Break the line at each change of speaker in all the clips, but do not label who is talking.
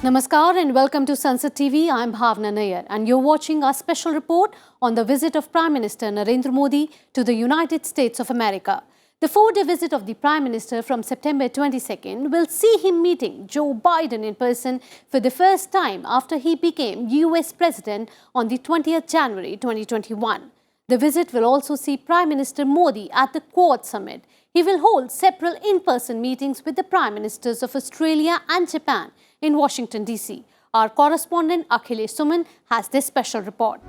Namaskar and welcome to Sansad TV. I am Bhawna Nayar and you're watching our special report on the visit of Prime Minister Narendra Modi to the United States of America. The 4-day visit of the Prime Minister from September 22nd will see him meeting Joe Biden in person for the first time after he became US President on the 20th January 2021. The visit will also see Prime Minister Modi at the Quad Summit. He will hold several in-person meetings with the Prime Ministers of Australia and Japan in Washington, D.C. Our correspondent Akhilesh Suman has this special report.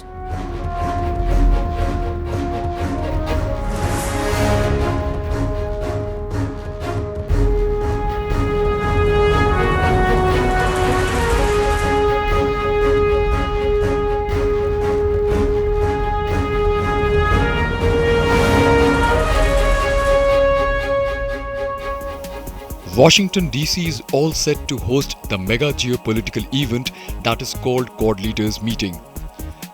Washington, D.C. is all set to host the mega geopolitical event that is called Quad Leaders Meeting.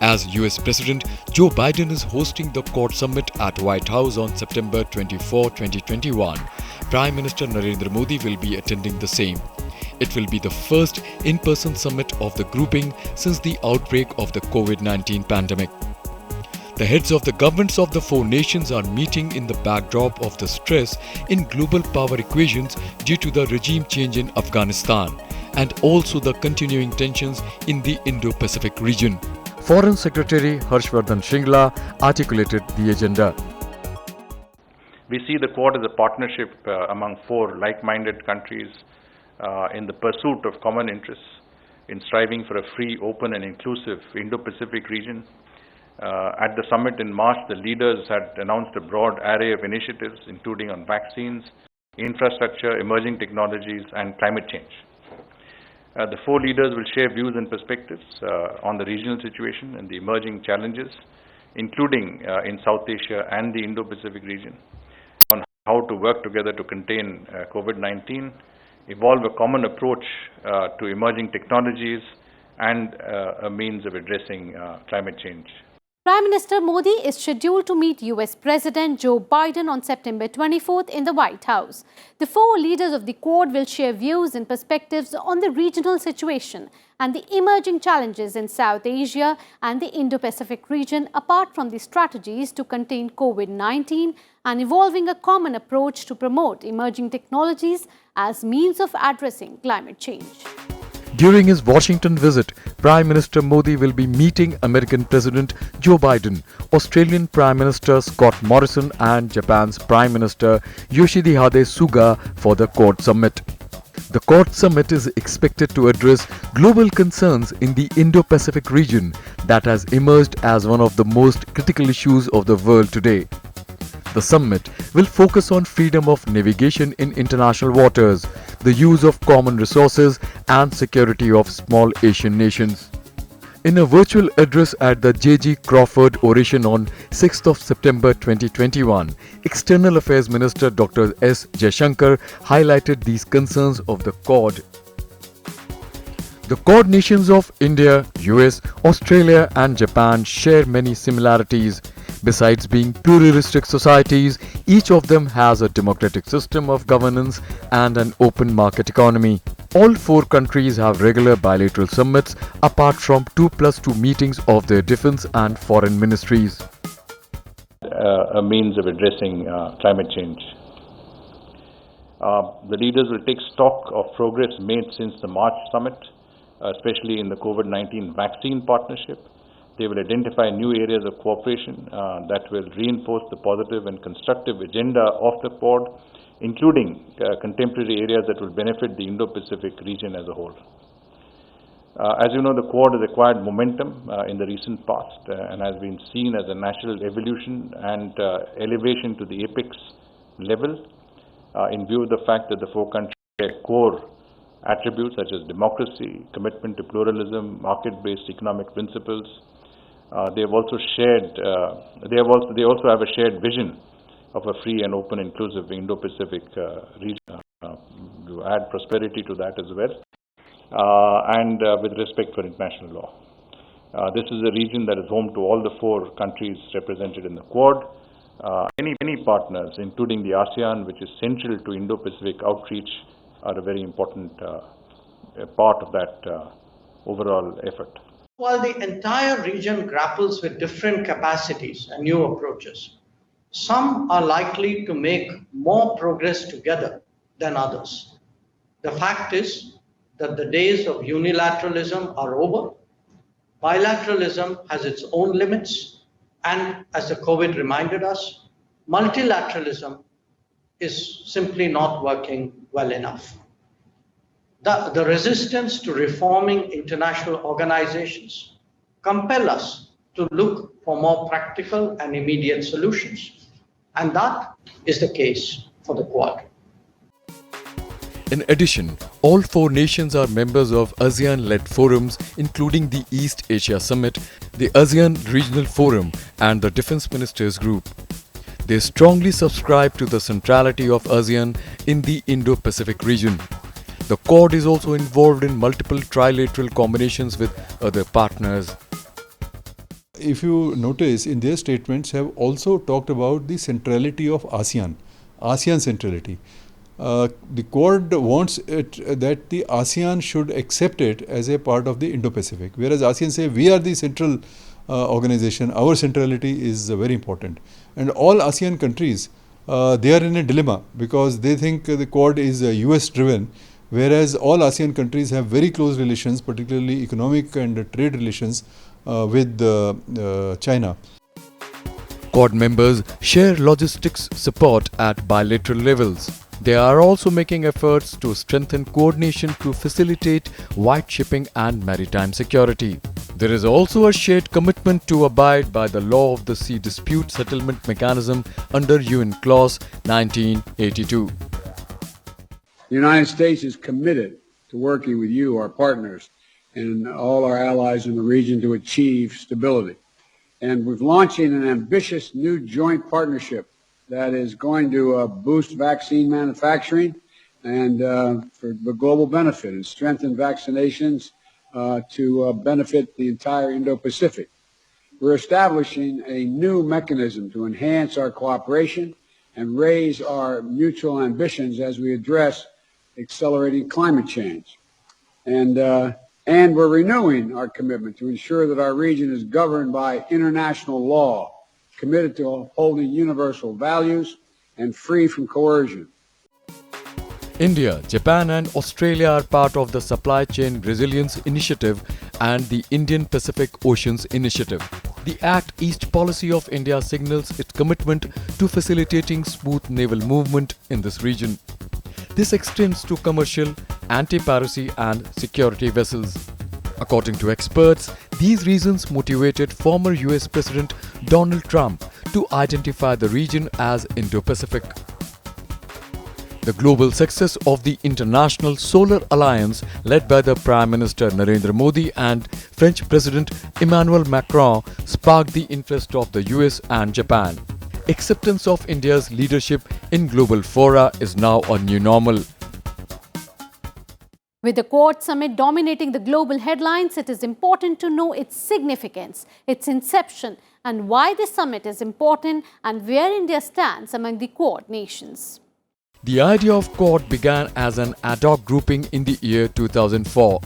As US President, Joe Biden is hosting the Quad Summit at White House on September 24, 2021. Prime Minister Narendra Modi will be attending the same. It will be the first in-person summit of the grouping since the outbreak of the COVID-19 pandemic. The heads of the governments of the four nations are meeting in the backdrop of the stress in global power equations due to the regime change in Afghanistan and also the continuing tensions in the Indo-Pacific region. Foreign Secretary Harshvardhan Shringla articulated the agenda.
We see the Quad as a partnership among four like-minded countries in the pursuit of common interests in striving for a free, open and inclusive Indo-Pacific region. At the summit in March, the leaders had announced a broad array of initiatives, including on vaccines, infrastructure, emerging technologies, and climate change. The four leaders will share views and perspectives on the regional situation and the emerging challenges, including in South Asia and the Indo-Pacific region, on how to work together to contain COVID-19, evolve a common approach to emerging technologies, and a means of addressing climate change.
Prime Minister Modi is scheduled to meet US President Joe Biden on September 24th in the White House. The four leaders of the Quad will share views and perspectives on the regional situation and the emerging challenges in South Asia and the Indo-Pacific region, apart from the strategies to contain COVID-19 and evolving a common approach to promote emerging technologies as means of addressing climate change.
During his Washington visit, Prime Minister Modi will be meeting American President Joe Biden, Australian Prime Minister Scott Morrison and Japan's Prime Minister Yoshihide Suga for the Quad Summit. The Quad Summit is expected to address global concerns in the Indo-Pacific region that has emerged as one of the most critical issues of the world today. The summit will focus on freedom of navigation in international waters, the use of common resources and security of small Asian nations. In a virtual address at the J.G. Crawford Oration on 6th of September 2021, External Affairs Minister Dr. S. Jaishankar highlighted these concerns of the Quad. The Quad nations of India, US, Australia and Japan share many similarities. Besides being pluralistic societies, each of them has a democratic system of governance and an open market economy. All four countries have regular bilateral summits apart from 2+2 meetings of their defense and foreign ministries.
A means of addressing climate change. The leaders will take stock of progress made since the March summit, especially in the COVID-19 vaccine partnership. They will identify new areas of cooperation that will reinforce the positive and constructive agenda of the Quad, including contemporary areas that will benefit the Indo-Pacific region as a whole. As you know, the Quad has acquired momentum in the recent past and has been seen as a natural evolution and elevation to the apex level in view of the fact that the four countries share core attributes such as democracy, commitment to pluralism, market-based economic principles. They also have a shared vision of a free and open, inclusive Indo-Pacific region. You add prosperity to that as well, and with respect for international law. This is a region that is home to all the four countries represented in the Quad. Many partners, including the ASEAN, which is central to Indo-Pacific outreach, are a very important a part of that overall effort.
While the entire region grapples with different capacities and new approaches, some are likely to make more progress together than others. The fact is that the days of unilateralism are over. Bilateralism has its own limits, and as the COVID reminded us, multilateralism is simply not working well enough. The resistance to reforming international organizations compel us to look for more practical and immediate solutions. And that is the case for the Quad.
In addition, all four nations are members of ASEAN-led forums including the East Asia Summit, the ASEAN Regional Forum and the Defence Ministers Group. They strongly subscribe to the centrality of ASEAN in the Indo-Pacific region. The Quad is also involved in multiple trilateral combinations with other partners.
If you notice, in their statements have also talked about the centrality of ASEAN centrality. The Quad wants that the ASEAN should accept it as a part of the Indo-Pacific, whereas ASEAN say we are the central organization, our centrality is very important. And all ASEAN countries, they are in a dilemma because they think the Quad is US driven, whereas all ASEAN countries have very close relations, particularly economic and trade relations with China.
Quad members share logistics support at bilateral levels. They are also making efforts to strengthen coordination to facilitate white shipping and maritime security. There is also a shared commitment to abide by the law of the sea dispute settlement mechanism under UN Clause 1982.
The United States is committed to working with you, our partners, and all our allies in the region to achieve stability. And we're launching an ambitious new joint partnership that is going to boost vaccine manufacturing and for the global benefit and strengthen vaccinations to benefit the entire Indo-Pacific. We're establishing a new mechanism to enhance our cooperation and raise our mutual ambitions as we address accelerating climate change. And we're renewing our commitment to ensure that our region is governed by international law, committed to upholding universal values and free from coercion.
India, Japan and Australia are part of the Supply Chain Resilience Initiative and the Indian Pacific Oceans Initiative. The Act East policy of India signals its commitment to facilitating smooth naval movement in this region. This extends to commercial, anti-piracy and security vessels. According to experts, these reasons motivated former US President Donald Trump to identify the region as Indo-Pacific. The global success of the International Solar Alliance led by the Prime Minister Narendra Modi and French President Emmanuel Macron sparked the interest of the US and Japan. Acceptance of India's leadership in global fora is now a new normal.
With the Quad Summit dominating the global headlines, it is important to know its significance, its inception, and why this summit is important and where India stands among the Quad nations.
The idea of Quad began as an ad hoc grouping in the year 2004.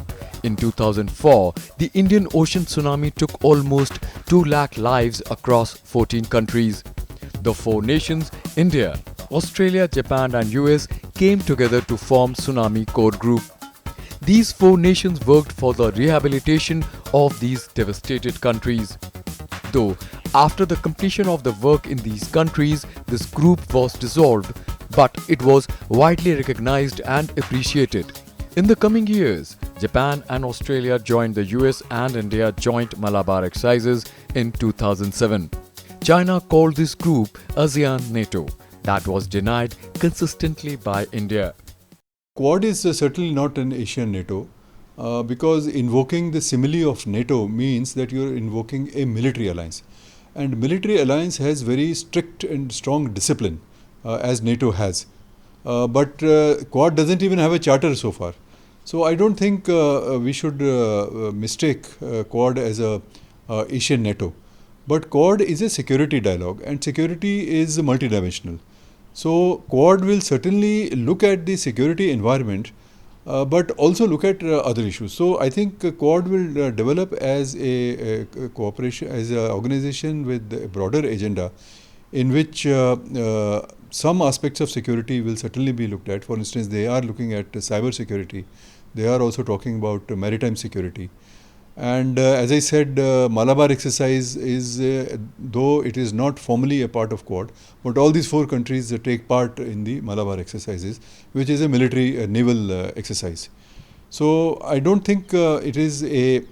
In 2004, the Indian Ocean tsunami took almost 2 lakh lives across 14 countries. The four nations, India, Australia, Japan and US, came together to form Tsunami Core Group. These four nations worked for the rehabilitation of these devastated countries. Though, after the completion of the work in these countries, this group was dissolved, but it was widely recognized and appreciated. In the coming years, Japan and Australia joined the US and India joint Malabar exercises in 2007. China called this group ASEAN NATO. That was denied consistently by India.
Quad is certainly not an Asian NATO because invoking the simile of NATO means that you are invoking a military alliance. And military alliance has very strict and strong discipline as NATO has. But Quad doesn't even have a charter so far. So I don't think we should mistake Quad as a Asian NATO. But Quad is a security dialogue and security is multidimensional. So Quad will certainly look at the security environment but also look at other issues. So I think Quad will develop as a cooperation, as an organization with a broader agenda, in which some aspects of security will certainly be looked at. For instance, they are looking at cyber security. They are also talking about maritime security. And as I said, Malabar exercise is, though it is not formally a part of Quad, but all these 4 countries take part in the Malabar exercises, which is a military naval exercise. So I don't think it is a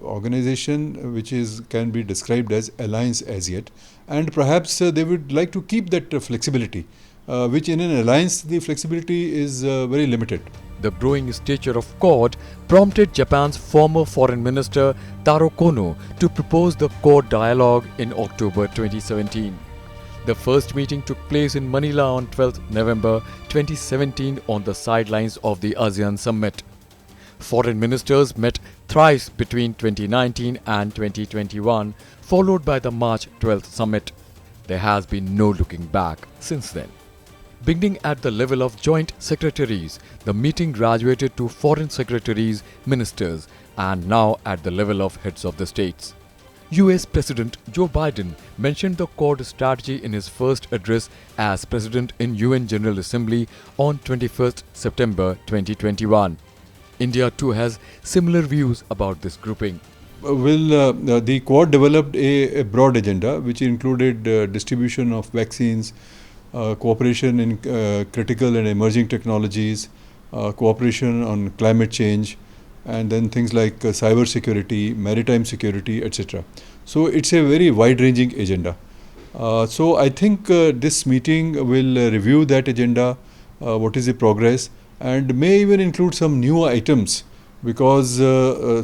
organization which can be described as alliance as yet, and perhaps they would like to keep that flexibility, which in an alliance the flexibility is very limited.
The growing stature of Quad prompted Japan's former Foreign Minister Taro Kono to propose the Quad dialogue in October 2017. The first meeting took place in Manila on 12 November 2017 on the sidelines of the ASEAN summit. Foreign ministers met thrice between 2019 and 2021, followed by the March 12th summit. There has been no looking back since then. Beginning at the level of joint secretaries, the meeting graduated to foreign secretaries, ministers, and now at the level of heads of the states. US President Joe Biden mentioned the Quad strategy in his first address as President in UN General Assembly on 21st September 2021. India too has similar views about this grouping.
The Quad developed a broad agenda which included distribution of vaccines, cooperation in critical and emerging technologies, cooperation on climate change, and then things like cyber security, maritime security, etc. So it's a very wide-ranging agenda. So I think this meeting will review that agenda, what is the progress, and may even include some new items, because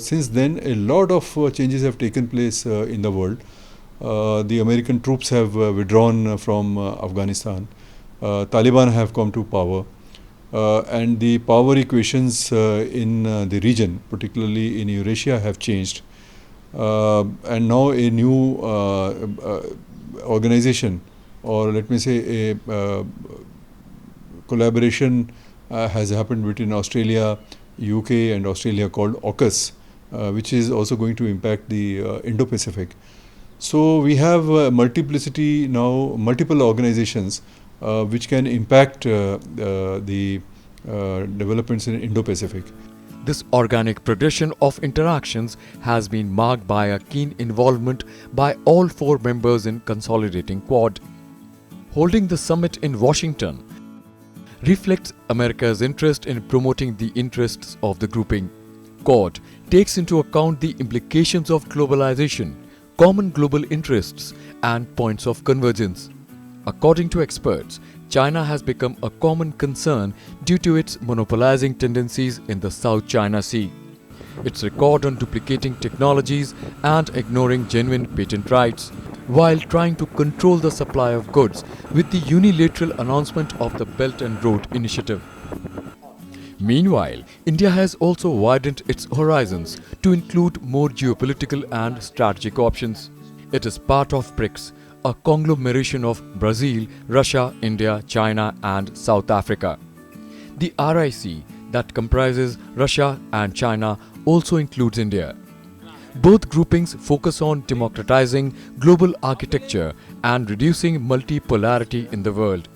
since then a lot of changes have taken place in the world. The American troops have withdrawn from Afghanistan. Taliban have come to power. And the power equations in the region, particularly in Eurasia, have changed. And now a new organization, or let me say a collaboration has happened between Australia, UK and Australia called AUKUS, which is also going to impact the Indo-Pacific. So we have multiplicity now, multiple organizations which can impact the developments in Indo-Pacific.
This organic progression of interactions has been marked by a keen involvement by all 4 members in consolidating Quad. Holding the summit in Washington reflects America's interest in promoting the interests of the grouping. Quad takes into account the implications of globalization, common global interests, and points of convergence. According to experts, China has become a common concern due to its monopolizing tendencies in the South China Sea. Its record on duplicating technologies and ignoring genuine patent rights, while trying to control the supply of goods with the unilateral announcement of the Belt and Road Initiative. Meanwhile, India has also widened its horizons to include more geopolitical and strategic options. It is part of BRICS, a conglomeration of Brazil, Russia, India, China and South Africa. The RIC, that comprises Russia and China, also includes India. Both groupings focus on democratizing global architecture and reducing multipolarity in the world.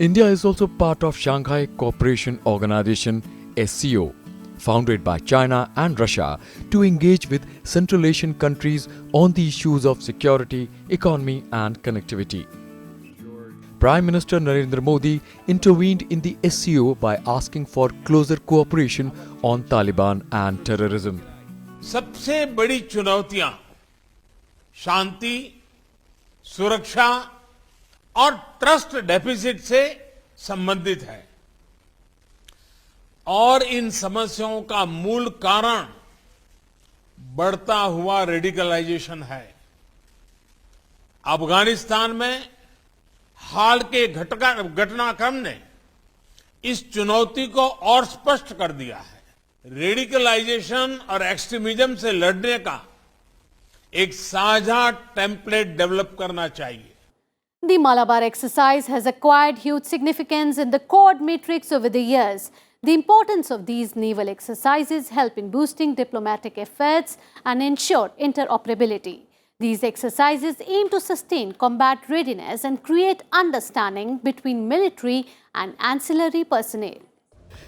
India is also part of Shanghai Cooperation Organization (SCO), founded by China and Russia to engage with Central Asian countries on the issues of security, economy and connectivity. Prime Minister Narendra Modi intervened in the SCO by asking for closer cooperation on Taliban and terrorism.
सबसे बड़ी चुनौतियां शांति, सुरक्षा और trust deficit से संबंधित है और इन समस्याओं का मूल कारण बढ़ता हुआ रेडिकलाइजेशन है। अफगानिस्तान में हाल के घटनाक्रम ने इस चुनौती को और स्पष्ट कर दिया है। रेडिकलाइजेशन और एक्सट्रीमिज्म से लड़ने का एक साझा टेम्पलेट डेवलप करना चाहिए।
The Malabar exercise has acquired huge significance in the Quad matrix over the years. The importance of these naval exercises help in boosting diplomatic efforts and ensure interoperability. These exercises aim to sustain combat readiness and create understanding between military and ancillary personnel.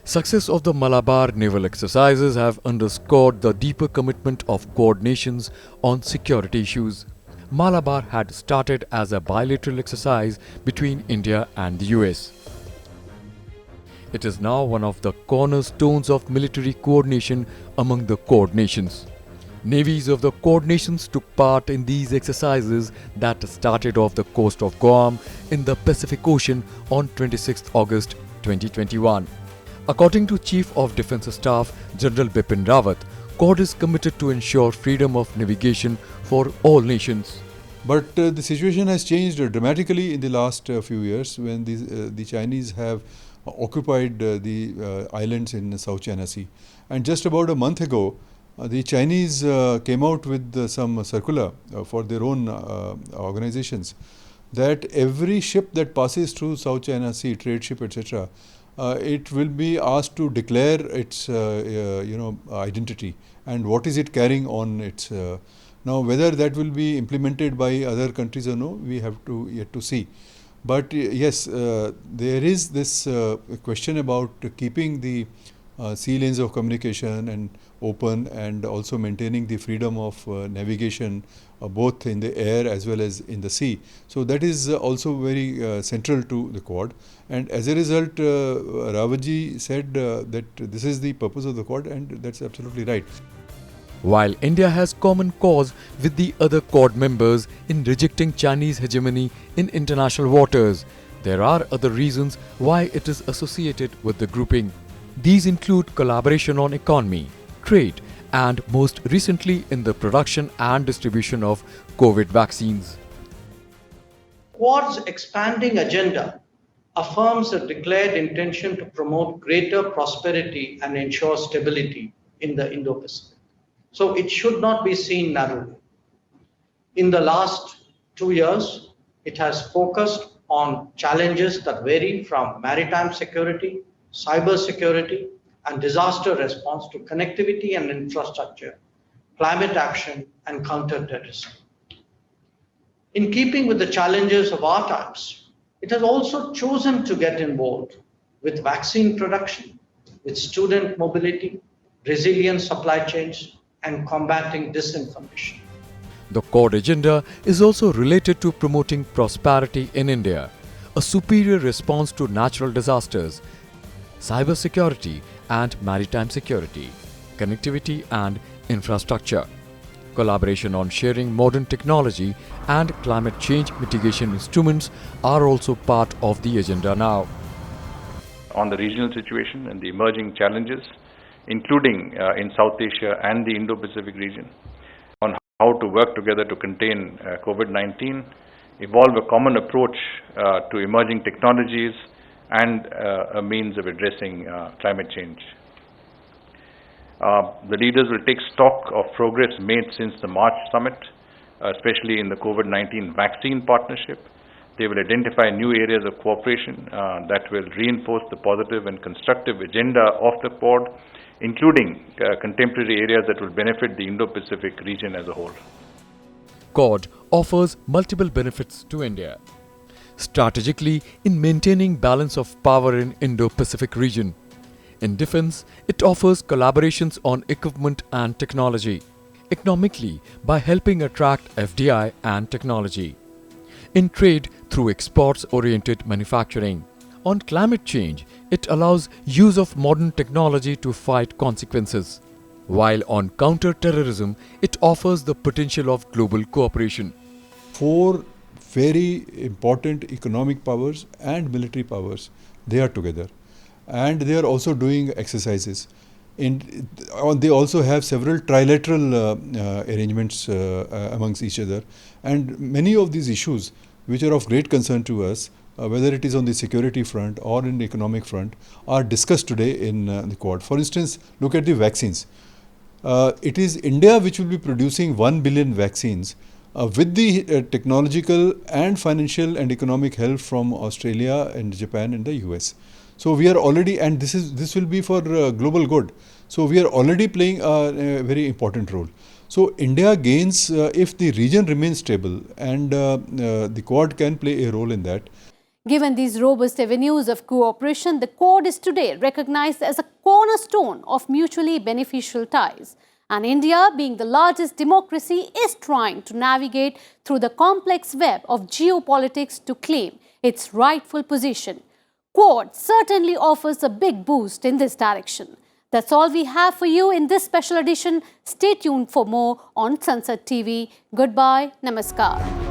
Success of the Malabar naval exercises have underscored the deeper commitment of Quad nations on security issues. Malabar had started as a bilateral exercise between India and the US. It is now one of the cornerstones of military coordination among the Quad nations. Navies of the Quad nations took part in these exercises that started off the coast of Guam in the Pacific Ocean on 26 August 2021. According to Chief of Defence Staff General Bipin Rawat, Quad is committed to ensure freedom of navigation for all nations.
But the situation has changed dramatically in the last few years when the Chinese have occupied the islands in South China Sea. And just about a month ago, the Chinese came out with some circular for their own organizations that every ship that passes through South China Sea, trade ship, etc., it will be asked to declare its identity and what is it carrying on its. Now, whether that will be implemented by other countries or no, we have to yet to see. But yes, there is this question about keeping the sea lanes of communication and open and also maintaining the freedom of navigation both in the air as well as in the sea. So that is also very central to the Quad. And as a result, Rawatji said that this is the purpose of the Quad, and that's absolutely right.
While India has common cause with the other Quad members in rejecting Chinese hegemony in international waters, there are other reasons why it is associated with the grouping. These include collaboration on economy, trade, and most recently in the production and distribution of COVID vaccines.
Quad's expanding agenda affirms a declared intention to promote greater prosperity and ensure stability in the Indo-Pacific. So it should not be seen narrowly. In the last 2 years, it has focused on challenges that vary from maritime security, cyber security, and disaster response to connectivity and infrastructure, climate action, and counterterrorism. In keeping with the challenges of our times, it has also chosen to get involved with vaccine production, with student mobility, resilient supply chains, and combating disinformation.
The Quad agenda is also related to promoting prosperity in India, a superior response to natural disasters, cybersecurity and maritime security, connectivity and infrastructure, collaboration on sharing modern technology and climate change mitigation instruments are also part of the agenda now.
On the regional situation and the emerging challenges, including in South Asia and the Indo-Pacific region, on how to work together to contain COVID-19, evolve a common approach to emerging technologies and a means of addressing climate change. The leaders will take stock of progress made since the March summit, especially in the COVID-19 vaccine partnership. They will identify new areas of cooperation that will reinforce the positive and constructive agenda of the Quad, including contemporary areas that will benefit the Indo-Pacific region as a whole.
Quad offers multiple benefits to India. Strategically, in maintaining balance of power in Indo-Pacific region. In defense, it offers collaborations on equipment and technology. Economically, by helping attract FDI and technology. In trade, through exports-oriented manufacturing. On climate change, it allows use of modern technology to fight consequences. While on counter-terrorism, it offers the potential of global cooperation.
4 very important economic powers and military powers, they are together. And they are also doing exercises. They also have several trilateral arrangements amongst each other. And many of these issues, which are of great concern to us, whether it is on the security front or in the economic front, are discussed today in the Quad. For instance, look at the vaccines. It is India which will be producing 1 billion vaccines with the technological and financial and economic help from Australia and Japan and the US. So we are already, and this will be for global good. So we are already playing a very important role. So India gains if the region remains stable, and the Quad can play a role in that.
Given these robust avenues of cooperation, the Quad is today recognized as a cornerstone of mutually beneficial ties. And India, being the largest democracy, is trying to navigate through the complex web of geopolitics to claim its rightful position. Quad certainly offers a big boost in this direction. That's all we have for you in this special edition. Stay tuned for more on Sansad TV. Goodbye. Namaskar.